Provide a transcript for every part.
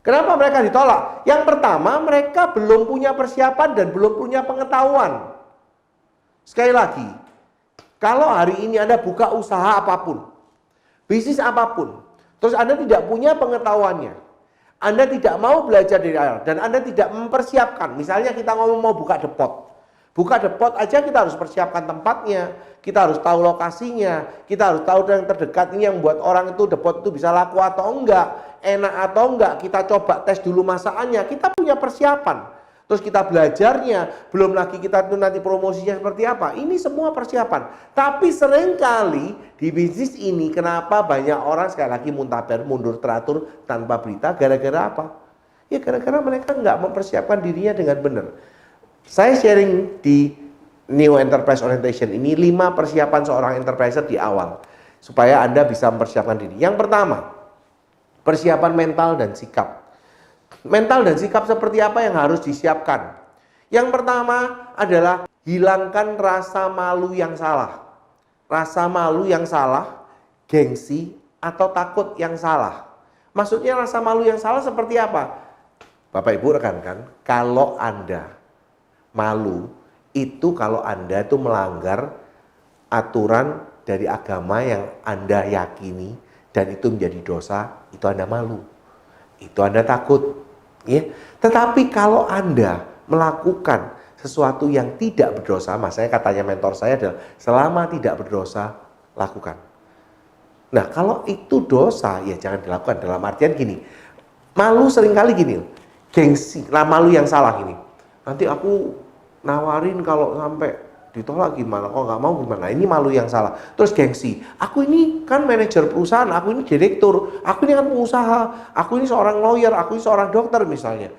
Kenapa mereka ditolak? Yang pertama, mereka belum punya persiapan dan belum punya pengetahuan. Sekali lagi, kalau hari ini Anda buka usaha apapun, bisnis apapun, terus Anda tidak punya pengetahuannya, Anda tidak mau belajar dari awal, dan Anda tidak mempersiapkan. Misalnya kita ngomong mau buka depot. Buka depot aja kita harus persiapkan tempatnya, kita harus tahu lokasinya, kita harus tahu yang terdekat ini yang buat orang itu depot itu bisa laku atau enggak, enak atau enggak, kita coba tes dulu masakannya, kita punya persiapan. Terus kita belajarnya, belum lagi kita tuh nanti promosinya seperti apa. Ini semua persiapan. Tapi seringkali di bisnis ini kenapa banyak orang sekali lagi muntaber, mundur teratur tanpa berita, gara-gara apa? Ya gara-gara mereka nggak mempersiapkan dirinya dengan benar. Saya sharing di New Enterprise Orientation ini 5 persiapan seorang enterpriser di awal. Supaya Anda bisa mempersiapkan diri. Yang pertama, persiapan mental dan sikap. Mental dan sikap seperti apa yang harus disiapkan? Yang pertama adalah hilangkan rasa malu yang salah. Rasa malu yang salah, gengsi, atau takut yang salah. Maksudnya rasa malu yang salah seperti apa? Bapak Ibu rekan-rekan, kalau Anda malu, itu kalau Anda itu melanggar aturan dari agama yang Anda yakini, dan itu menjadi dosa, itu Anda malu. Itu Anda takut. Ya. Tetapi kalau Anda melakukan sesuatu yang tidak berdosa, saya katanya mentor saya adalah selama tidak berdosa, lakukan. Nah kalau itu dosa, ya jangan dilakukan. Dalam artian gini, malu seringkali gini, gengsi, malu yang salah gini. Nanti aku nawarin kalau sampai ditolak gimana, kok nggak mau gimana, ini malu yang salah. Terus gengsi, aku ini kan manajer perusahaan, aku ini direktur, aku ini kan pengusaha, aku ini seorang lawyer, aku ini seorang dokter misalnya.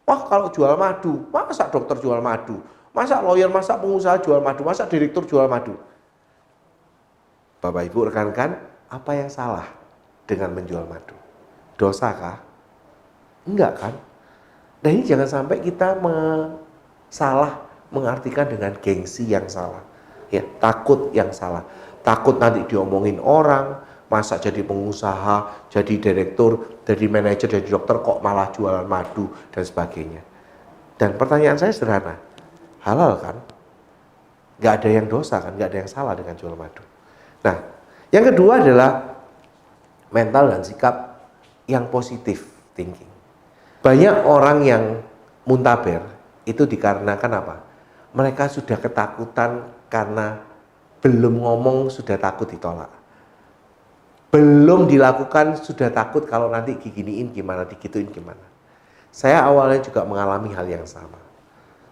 Wah kalau jual madu, masa dokter jual madu, masa lawyer, masa pengusaha jual madu, masa direktur jual madu. Bapak Ibu rekan-rekan, apa yang salah dengan menjual madu? Dosa kah? Enggak kan? Nah ini jangan sampai kita salah mengartikan dengan gengsi yang salah, ya takut yang salah, takut nanti diomongin orang, masa jadi pengusaha, jadi direktur, jadi manajer, jadi dokter kok malah jualan madu dan sebagainya. Dan pertanyaan saya sederhana, halal kan? Gak ada yang dosa kan? Gak ada yang salah dengan jual madu. Nah, yang kedua adalah mental dan sikap yang positif thinking. Banyak orang yang muntaber itu dikarenakan apa? Mereka sudah ketakutan karena belum ngomong sudah takut ditolak. Belum dilakukan sudah takut kalau nanti diginiin gimana, digituin gimana. Saya awalnya juga mengalami hal yang sama.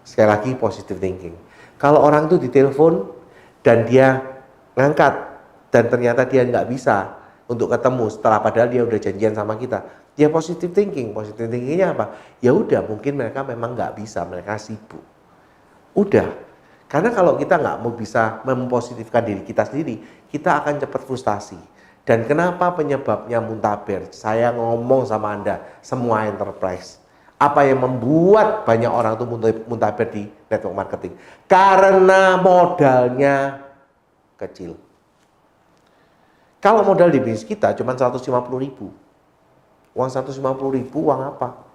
Sekali lagi positive thinking. Kalau orang itu ditelepon dan dia ngangkat dan ternyata dia nggak bisa untuk ketemu setelah padahal dia udah janjian sama kita, dia positive thinking. Positive thinkingnya apa? Ya udah mungkin mereka memang nggak bisa, mereka sibuk. Udah, karena kalau kita nggak mau bisa mempositifkan diri kita sendiri, kita akan cepat frustasi. Dan kenapa penyebabnya muntaber? Saya ngomong sama Anda, semua enterprise. Apa yang membuat banyak orang itu muntaber di network marketing? Karena modalnya kecil. Kalau modal di bisnis kita cuma 150.000. Uang 150.000 uang apa?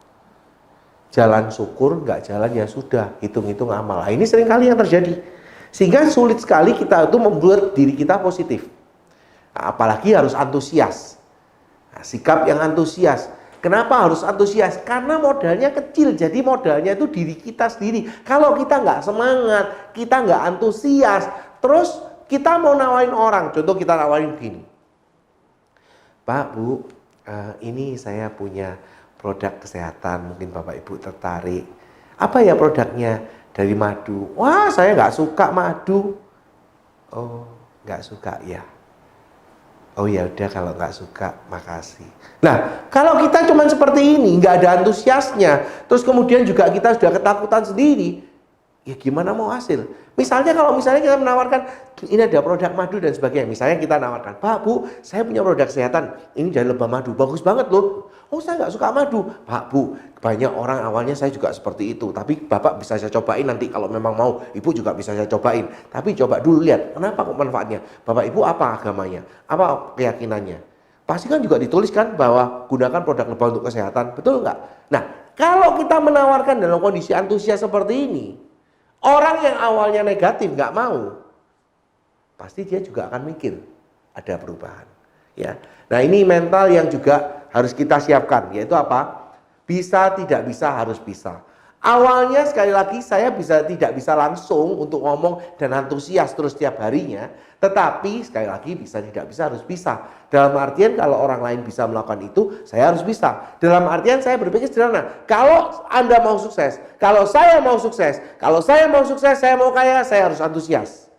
Jalan syukur, nggak jalan ya sudah, hitung-hitung amal. Nah, ini seringkali yang terjadi. Sehingga sulit sekali kita itu membuat diri kita positif. Nah, apalagi harus antusias. Nah, sikap yang antusias. Kenapa harus antusias? Karena modalnya kecil, jadi modalnya itu diri kita sendiri. Kalau kita nggak semangat, kita nggak antusias, terus kita mau nawarin orang. Contoh kita nawarin begini. Pak, Bu, ini saya punya produk kesehatan, mungkin Bapak Ibu tertarik. Apa ya produknya? Dari madu. Wah, saya nggak suka madu. Oh, nggak suka ya. Oh ya udah kalau nggak suka, makasih. Nah, kalau kita cuman seperti ini, nggak ada antusiasnya, terus kemudian juga kita sudah ketakutan sendiri, ya gimana mau hasil? Misalnya kalau kita menawarkan, ini ada produk madu dan sebagainya. Misalnya kita nawarkan, Pak, Bu, saya punya produk kesehatan, ini dari lebah madu, bagus banget loh. Oh saya nggak suka madu. Pak, Bu, banyak orang awalnya saya juga seperti itu, tapi Bapak bisa saya cobain nanti kalau memang mau. Ibu juga bisa saya cobain, tapi coba dulu lihat, kenapa kok manfaatnya. Bapak Ibu apa agamanya, apa keyakinannya. Pasti kan juga dituliskan bahwa gunakan produk lebah untuk kesehatan, betul nggak? Nah, kalau kita menawarkan dalam kondisi antusias seperti ini, orang yang awalnya negatif nggak mau, pasti dia juga akan mikir ada perubahan. Ya, nah ini mental yang juga harus kita siapkan, yaitu apa? Bisa, tidak bisa, harus bisa. Awalnya sekali lagi saya tidak bisa langsung untuk ngomong dan antusias terus setiap harinya. Tetapi sekali lagi bisa, tidak bisa, harus bisa. Dalam artian kalau orang lain bisa melakukan itu, saya harus bisa. Dalam artian saya berpikir sederhana. Kalau Anda mau sukses, kalau saya mau sukses, saya mau kaya, saya harus antusias.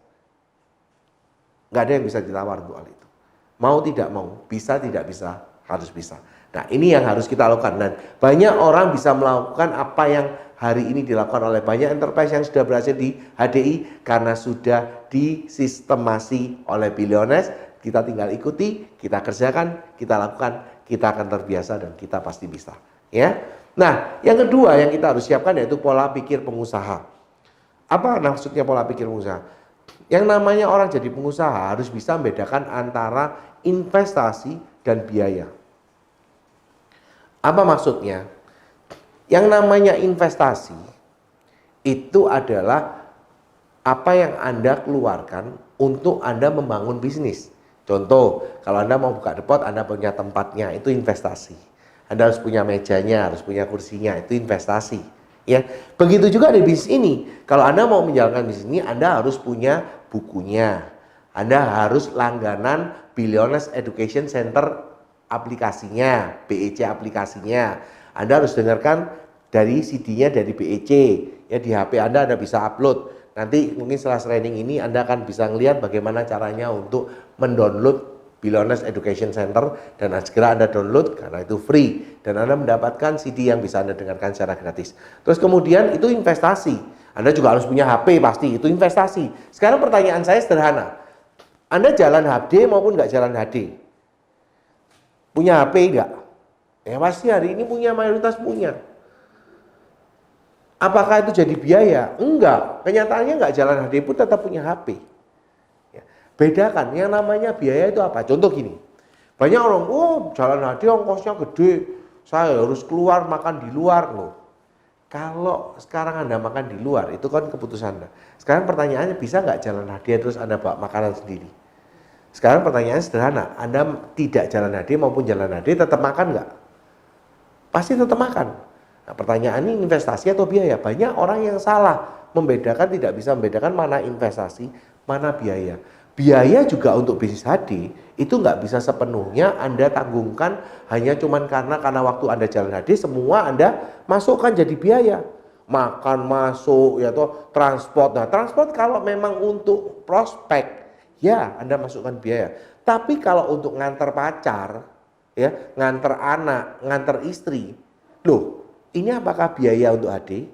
Nggak ada yang bisa ditawar untuk hal itu. Mau tidak mau, bisa tidak bisa, harus bisa. Nah ini yang harus kita lakukan. Dan banyak orang bisa melakukan apa yang hari ini dilakukan oleh banyak enterprise yang sudah berhasil di HDI karena sudah disistemasi oleh Billionaires. Kita tinggal ikuti, kita kerjakan, kita lakukan, kita akan terbiasa dan kita pasti bisa. Ya. Nah, yang kedua yang kita harus siapkan yaitu pola pikir pengusaha. Apa maksudnya pola pikir pengusaha? Yang namanya orang jadi pengusaha harus bisa membedakan antara investasi dan biaya. Apa maksudnya? Yang namanya investasi itu adalah apa yang Anda keluarkan untuk Anda membangun bisnis. Contoh, kalau Anda mau buka depot, Anda punya tempatnya, itu investasi. Anda harus punya mejanya, harus punya kursinya, itu investasi. Ya, begitu juga di bisnis ini. Kalau Anda mau menjalankan bisnis ini, Anda harus punya bukunya. Anda harus langganan Billionaires Education Center aplikasinya, BEC aplikasinya. Anda harus dengarkan dari CD-nya dari BEC. Ya, di HP Anda bisa upload. Nanti mungkin setelah training ini Anda akan bisa melihat bagaimana caranya untuk mendownload Billionaires Education Center dan segera Anda download karena itu free dan Anda mendapatkan CD yang bisa Anda dengarkan secara gratis. Terus kemudian itu investasi. Anda juga harus punya HP pasti, itu investasi. Sekarang pertanyaan saya sederhana. Anda jalan HD maupun nggak jalan HD? Punya HP enggak? Ya pasti hari ini punya, mayoritas punya. Apakah itu jadi biaya? Enggak. Kenyataannya enggak jalan HD pun tetap punya HP. Ya. Bedakan, yang namanya biaya itu apa? Contoh gini. Banyak orang, jalan HD ongkosnya gede. Saya harus keluar makan di luar loh. Kalau sekarang Anda makan di luar, itu kan keputusan Anda. Sekarang pertanyaannya, bisa nggak jalan HD terus Anda bawa makanan sendiri? Sekarang pertanyaannya sederhana, Anda tidak jalan HD maupun jalan HD tetap makan nggak? Pasti tetap makan. Nah, pertanyaan ini investasi atau biaya? Banyak orang yang salah membedakan, tidak bisa membedakan mana investasi, mana biaya. Biaya juga untuk bisnis HD itu nggak bisa sepenuhnya Anda tanggungkan hanya cuman karena waktu Anda jalan HD semua Anda masukkan jadi biaya. Makan masuk, ya toh, transport. Nah, transport kalau memang untuk prospek, ya Anda masukkan biaya. Tapi kalau untuk nganter pacar, ya, nganter anak, nganter istri, loh, ini apakah biaya untuk HD?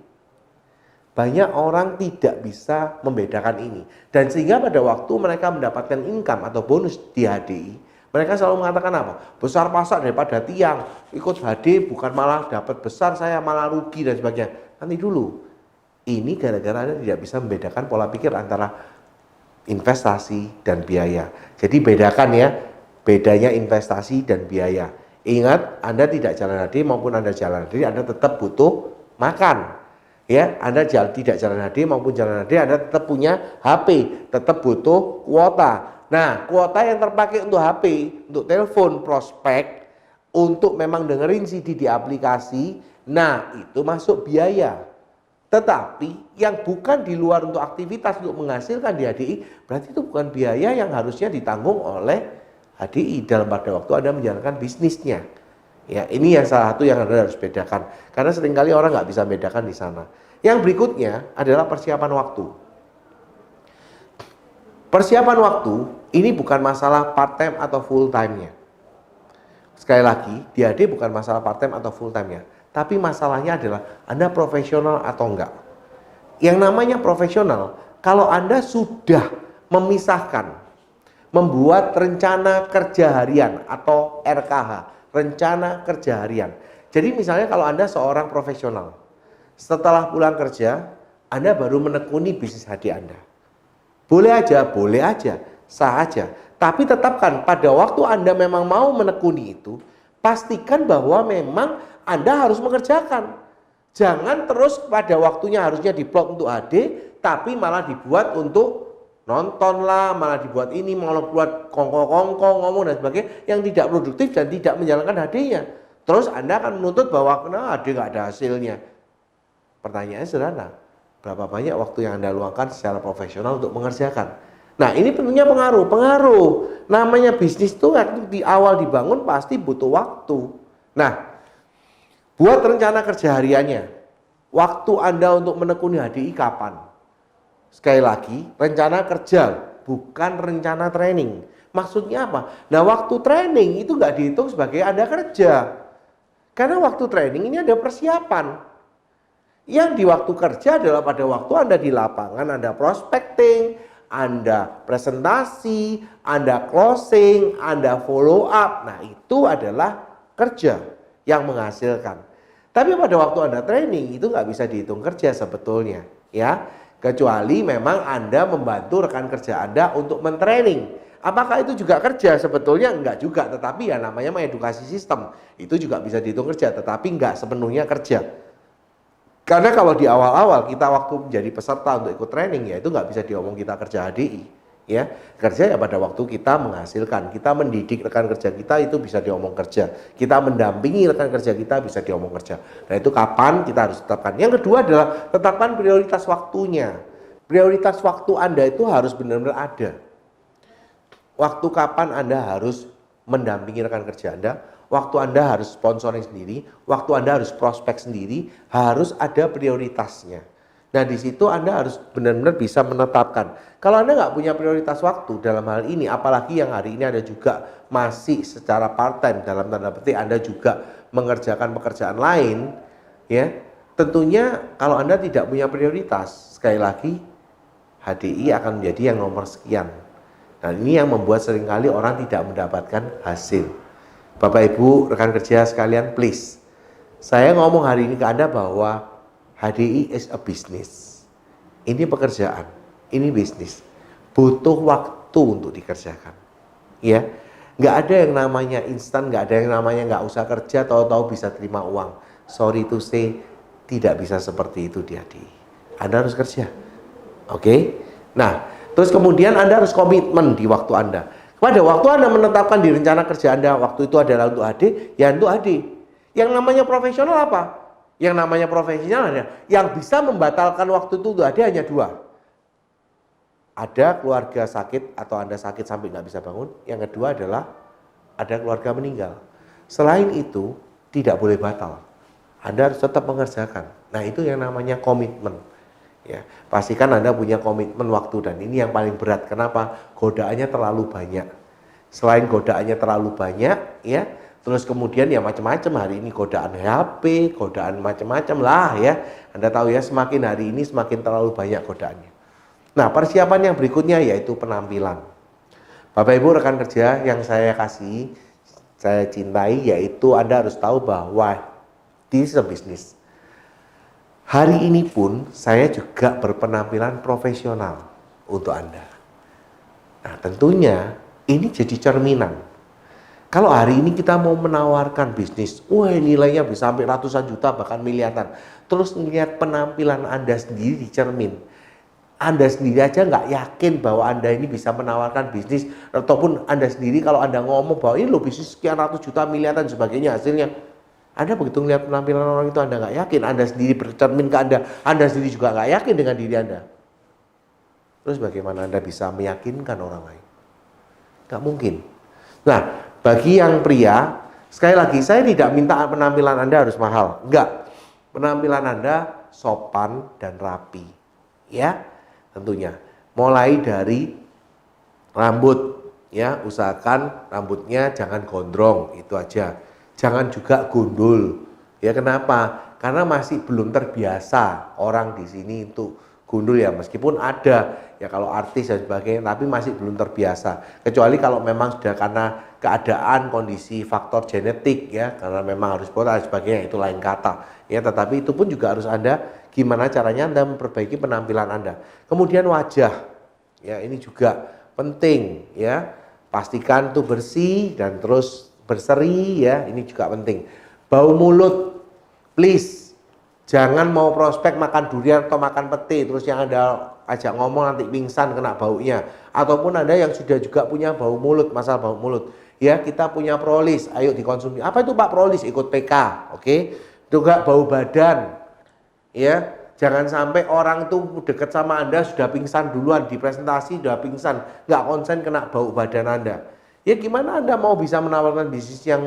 Banyak orang tidak bisa membedakan ini. Dan sehingga pada waktu mereka mendapatkan income atau bonus di HDI, mereka selalu mengatakan apa? Besar pasak daripada tiang, ikut HD bukan malah dapat besar, saya malah rugi dan sebagainya. Nanti dulu, ini gara-gara Anda tidak bisa membedakan pola pikir antara investasi dan biaya. Jadi bedakan ya, bedanya investasi dan biaya. Ingat, Anda tidak jalan HD maupun Anda jalan HD, Anda tetap butuh makan. Ya, Anda tidak jalan HD maupun jalan HD, Anda tetap punya HP, tetap butuh kuota. Nah, kuota yang terpakai untuk HP, untuk telepon prospek, untuk memang dengerin CD di aplikasi, nah itu masuk biaya. Tetapi yang bukan di luar untuk aktivitas untuk menghasilkan di HDI, berarti itu bukan biaya yang harusnya ditanggung oleh HDI dalam pada waktu Anda menjalankan bisnisnya. Ya, ini yang salah satu yang Anda harus bedakan. Karena seringkali orang nggak bisa bedakan di sana. Yang berikutnya adalah persiapan waktu. Persiapan waktu ini bukan masalah part time atau full time-nya. Sekali lagi, di HDI bukan masalah part time atau full time-nya. Tapi masalahnya adalah Anda profesional atau enggak. Yang namanya profesional, kalau Anda sudah memisahkan, membuat rencana kerja harian atau RKH, rencana kerja harian. Jadi misalnya kalau Anda seorang profesional, setelah pulang kerja, Anda baru menekuni bisnis HD Anda. Boleh aja, sah aja. Tapi tetapkan pada waktu Anda memang mau menekuni itu, pastikan bahwa memang Anda harus mengerjakan. Jangan terus pada waktunya harusnya diplot untuk HD, tapi malah dibuat untuk nonton lah, malah dibuat ini, malah buat kongko-kongko, ngomong dan sebagainya yang tidak produktif dan tidak menjalankan HD-nya. Terus Anda akan menuntut bahwa HD nggak ada hasilnya. Pertanyaannya sederhana, berapa banyak waktu yang Anda luangkan secara profesional untuk mengerjakan? Nah, ini tentunya pengaruh. Namanya bisnis itu di awal dibangun pasti butuh waktu. Nah, buat rencana kerja hariannya. Waktu Anda untuk menekuni HDI kapan? Sekali lagi, rencana kerja, bukan rencana training. Maksudnya apa? Nah, waktu training itu nggak dihitung sebagai Anda kerja. Karena waktu training ini ada persiapan. Yang di waktu kerja adalah pada waktu Anda di lapangan, Anda prospecting, Anda presentasi, Anda closing, Anda follow up. Nah, itu adalah kerja yang menghasilkan. Tapi pada waktu Anda training itu nggak bisa dihitung kerja sebetulnya, ya. Kecuali memang Anda membantu rekan kerja Anda untuk mentraining. Apakah itu juga kerja? Sebetulnya enggak juga, tetapi ya namanya mengedukasi sistem. Itu juga bisa dihitung kerja, tetapi enggak sepenuhnya kerja. Karena kalau di awal-awal kita waktu menjadi peserta untuk ikut training, ya itu nggak bisa diomong kita kerja HDI, ya. Kerja ya pada waktu kita menghasilkan, kita mendidik rekan kerja kita itu bisa diomong kerja. Kita mendampingi rekan kerja kita bisa diomong kerja. Nah, itu kapan kita harus tetapkan. Yang kedua adalah tetapkan prioritas waktunya. Prioritas waktu Anda itu harus benar-benar ada. Waktu kapan Anda harus mendampingi rekan kerja Anda, waktu Anda harus sponsoring sendiri, waktu Anda harus prospek sendiri, harus ada prioritasnya. Nah, di situ Anda harus benar-benar bisa menetapkan. Kalau Anda nggak punya prioritas waktu dalam hal ini, apalagi yang hari ini Anda juga masih secara part-time, dalam tanda petik Anda juga mengerjakan pekerjaan lain, ya, tentunya kalau Anda tidak punya prioritas, sekali lagi, HDI akan menjadi yang nomor sekian. Nah, ini yang membuat seringkali orang tidak mendapatkan hasil. Bapak Ibu rekan kerja sekalian, please, saya ngomong hari ini ke Anda bahwa HDI is a business. Ini pekerjaan, ini bisnis. Butuh waktu untuk dikerjakan. Ya, nggak ada yang namanya instan, nggak ada yang namanya nggak usah kerja, tahu-tahu bisa terima uang. Sorry to say, tidak bisa seperti itu di HDI. Anda harus kerja, oke? Nah, terus kemudian Anda harus komitmen di waktu Anda. Pada waktu Anda menetapkan di rencana kerja Anda, waktu itu adalah untuk HD, ya untuk HD. Yang namanya profesional apa? Yang namanya profesional adalah yang bisa membatalkan waktu itu untuk HD hanya dua. Ada keluarga sakit atau Anda sakit sampai nggak bisa bangun. Yang kedua adalah ada keluarga meninggal. Selain itu, tidak boleh batal. Anda harus tetap mengerjakan. Nah, itu yang namanya komitmen. Ya, pastikan Anda punya komitmen waktu, dan ini yang paling berat. Kenapa? Godaannya terlalu banyak. Selain godaannya terlalu banyak, ya, terus kemudian ya macam-macam. Hari ini godaan HP, godaan macam-macam lah, ya. Anda tahu ya, semakin hari ini semakin terlalu banyak godaannya. Nah, persiapan yang berikutnya yaitu penampilan. Bapak Ibu rekan kerja yang saya kasih, saya cintai, yaitu Anda harus tahu bahwa this is a business. Hari ini pun saya juga berpenampilan profesional untuk Anda. Nah, tentunya ini jadi cerminan. Kalau hari ini kita mau menawarkan bisnis, wah nilainya bisa sampai ratusan juta bahkan miliaran. Terus melihat penampilan Anda sendiri di cermin, Anda sendiri aja nggak yakin bahwa Anda ini bisa menawarkan bisnis, ataupun Anda sendiri kalau Anda ngomong bahwa ini loh bisnis sekian ratus juta miliaran dan sebagainya hasilnya. Anda begitu melihat penampilan orang itu Anda nggak yakin, Anda sendiri bercermin ke Anda sendiri juga nggak yakin dengan diri Anda. Terus bagaimana Anda bisa meyakinkan orang lain? Nggak mungkin. Nah, bagi yang pria, sekali lagi saya tidak minta penampilan Anda harus mahal, enggak. Penampilan Anda sopan dan rapi, ya, tentunya. Mulai dari rambut, ya, usahakan rambutnya jangan gondrong, itu aja. Jangan juga gundul. Ya, kenapa? Karena masih belum terbiasa orang di sini untuk gundul, ya, meskipun ada ya kalau artis dan sebagainya, tapi masih belum terbiasa. Kecuali kalau memang sudah karena keadaan, kondisi, faktor genetik, ya, karena memang harus botak dan sebagainya, itu lain kata. Ya, tetapi itu pun juga harus Anda gimana caranya Anda memperbaiki penampilan Anda. Kemudian wajah. Ya, ini juga penting, ya. Pastikan tuh bersih dan terus berseri ya, ini juga penting. Bau mulut, please. Jangan mau prospek makan durian atau makan pete, terus yang Anda ajak ngomong nanti pingsan kena baunya. Ataupun Anda yang sudah juga punya bau mulut, masalah bau mulut. Ya, kita punya Prolis, ayo dikonsumsi. Apa itu Pak Prolis? Ikut PK, oke? Juga bau badan, ya. Jangan sampai orang tuh deket sama Anda sudah pingsan duluan, di presentasi sudah pingsan, nggak konsen kena bau badan Anda. Ya gimana Anda mau bisa menawarkan bisnis yang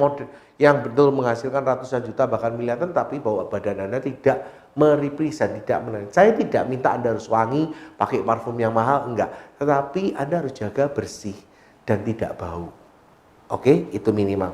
betul menghasilkan ratusan juta bahkan miliaran, tapi bau badan Anda tidak merepresent, tidak menarik. Saya tidak minta Anda harus wangi, pakai parfum yang mahal, enggak. Tetapi Anda harus jaga bersih dan tidak bau. Oke, itu minimal.